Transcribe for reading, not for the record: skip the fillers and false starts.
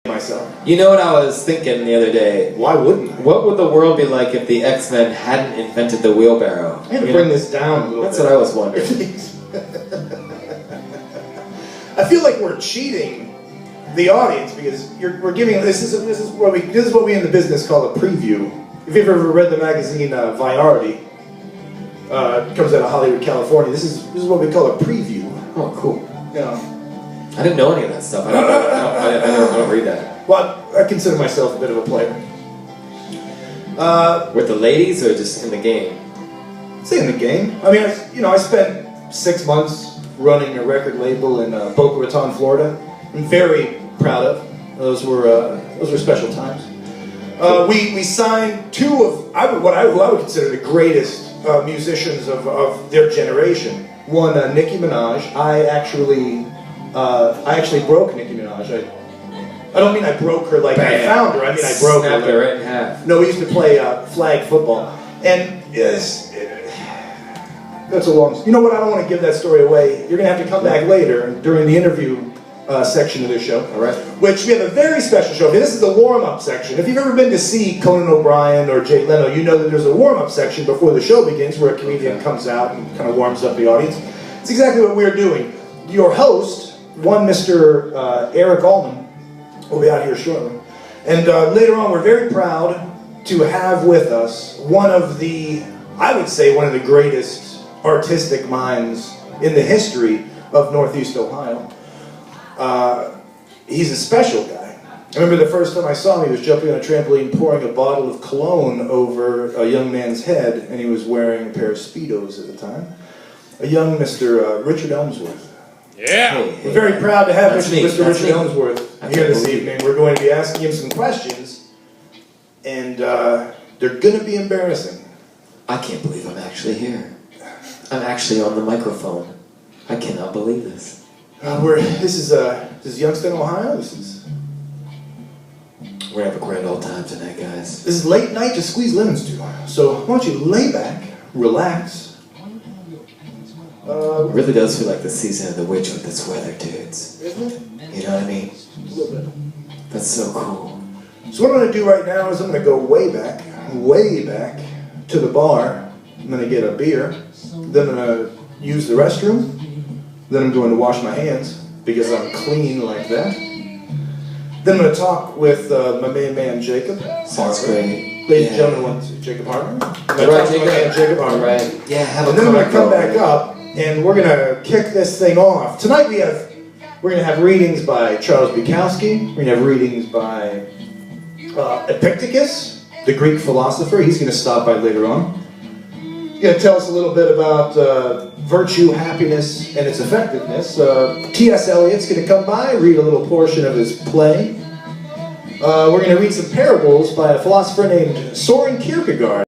myself. You know what I was thinking the other day? Why wouldn't I? What would the world be like if the X-Men hadn't invented the wheelbarrow? I had to bring this down a little That's bit. what I was wondering. I feel like we're cheating the audience because we're giving this is what we in the business call a preview. If you've ever read the magazine Variety, it comes out of Hollywood, California. This is what we call a preview. Oh, cool. You know. I didn't know any of that stuff. I don't read that. Well, I consider myself a bit of a player. With the ladies or just in the game? Say in the game. I mean, I spent 6 months running a record label in Boca Raton, Florida. I'm very proud of. Those were special times. We signed two of what I would consider the greatest musicians of their generation. One, Nicki Minaj. I actually broke Nicki Minaj. I don't mean I broke her like I found her. I mean I broke her. Snapped her right in half. No, we used to play flag football, and yes, that's a long. You know what? I don't want to give that story away. You're gonna have to come back later during the interview section of the show. All right. Which we have a very special show. Okay, this is the warm-up section. If you've ever been to see Conan O'Brien or Jay Leno, you know that there's a warm-up section before the show begins where a comedian comes out and kind of warms up the audience. It's exactly what we're doing. Your host, one Mr. Eric Allman, will be out here shortly. And later on, we're very proud to have with us one of the greatest artistic minds in the history of Northeast Ohio. He's a special guy. I remember the first time I saw him, he was jumping on a trampoline pouring a bottle of cologne over a young man's head, and he was wearing a pair of Speedos at the time. A young Mr. Richard Elmsworth. Yeah! We're very proud to have Mr. Richard Elmsworth here this evening. We're going to be asking him some questions, and they're going to be embarrassing. I can't believe I'm actually here. I'm actually on the microphone. I cannot believe this. This is Youngstown, Ohio. We're gonna have a grand old time tonight, guys. This is late night to squeeze lemons to. So why don't you lay back, relax. It really does feel like the season of the witch with this weather, dudes. Isn't it? You know what I mean? A little bit. That's so cool. So what I'm going to do right now is I'm going to go way back to the bar. I'm going to get a beer. Then I'm going to use the restroom. Then I'm going to wash my hands because I'm clean like that. Then I'm going to talk with my main man Jacob. Sounds great. Ladies and gentlemen, Jacob Hartman. Jacob Hartman. Right. Yeah, have a And then I'm going to come back up and we're going to kick this thing off. Tonight we're going to have readings by Charles Bukowski. We're going to have readings by Epictetus, the Greek philosopher. He's going to stop by later on. He's going to tell us a little bit about virtue, happiness, and its effectiveness. T.S. Eliot's going to come by, read a little portion of his play. We're going to read some parables by a philosopher named Soren Kierkegaard.